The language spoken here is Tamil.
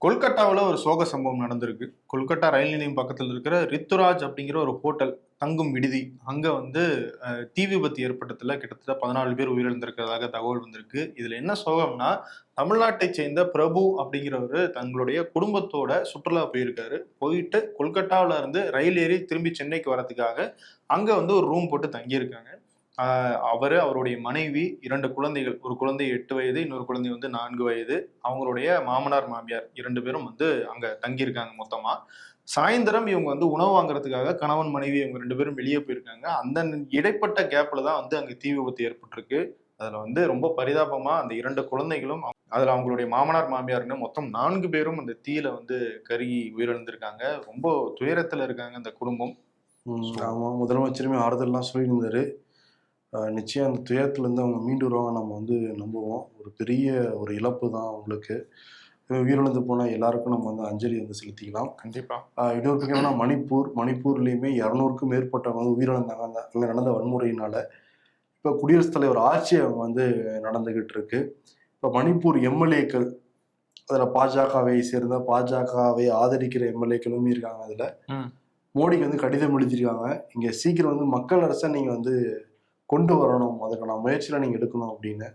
கொல்கட்டாவில் ஒரு சோக சம்பவம் நடந்திருக்கு. கொல்கட்டா ரயில் நிலையம் பக்கத்தில் இருக்கிற ரித்துராஜ் அப்படிங்கிற ஒரு ஹோட்டல் தங்கும் விடுதி. அங்க வந்து தீ விபத்து ஏற்பட்டதுல கிட்டத்தட்ட 14 பேர் உயிரிழந்திருக்கிறதாக தகவல் வந்திருக்கு. இதுல என்ன சோகம்னா, தமிழ்நாட்டைச் சேர்ந்த பிரபு அப்படிங்கிறவரு தங்களுடைய குடும்பத்தோட சுற்றுலா போயிருக்காரு. போயிட்டு கொல்கட்டாவுல இருந்து ரயில் ஏறி திரும்பி சென்னைக்கு வரதுக்காக அங்க வந்து ஒரு ரூம் போட்டு தங்கியிருக்காங்க. அவரு, அவருடைய மனைவி, 2 குழந்தைகள். ஒரு குழந்தை 8 வயது, இன்னொரு குழந்தை வந்து 4 வயது. அவங்களுடைய மாமனார், மாமியார் 2 பேரும் வந்து அங்க தங்கியிருக்காங்க மொத்தமா. சாயந்தரம் இவங்க வந்து உணவு வாங்குறதுக்காக கணவன், மனைவி இவங்க 2 பேரும் வெளிய போயிருக்காங்க. அந்த இடைப்பட்ட கேப்ல தான் வந்து அங்க தீ விபத்து ஏற்பட்டிருக்கு. அதுல வந்து ரொம்ப பரிதாபமா அந்த 2 குழந்தைகளும், அதுல அவங்களுடைய மாமனார், மாமியார்ன்னு மொத்தம் 4 பேரும் அந்த தீயில வந்து கருகி உயிரிழந்திருக்காங்க. ரொம்ப துயரத்துல இருக்காங்க அந்த குடும்பம். ஆமா. முதலமைச்சருமே ஆறுதல்லாம் சொல்லியிருந்தாரு. நிச்சயம் அந்த துயரத்துலேருந்து அவங்க மீண்டு வருவாங்க நம்ம வந்து நம்புவோம். ஒரு பெரிய ஒரு இழப்பு தான் அவங்களுக்கு. உயிரிழந்து போன எல்லாருக்கும் நம்ம வந்து அஞ்சலி வந்து செலுத்திக்கலாம். கண்டிப்பா. இன்னொரு பக்கம் என்னன்னா மணிப்பூர்லயுமே 200க்கும் மேற்பட்டவங்க வந்து உயிரிழந்தாங்க அங்க நடந்த வன்முறையினால. இப்ப குடியரசுத் தலைவர் ஆட்சி அவங்க வந்து நடந்துகிட்டு இருக்கு. இப்ப மணிப்பூர் எம்எல்ஏக்கள், அதுல பாஜகவை ஆதரிக்கிற எம்எல்ஏக்களுமே இருக்காங்க அதுல. மோடிக்கு வந்து கடிதம் எழுதியிருக்காங்க. இங்க சீக்கிரம் வந்து மக்கள் அரசை நீங்க வந்து கொண்டு வரணும், அதுக்கான முயற்சியில நீங்க எடுக்கணும் அப்படின்னு.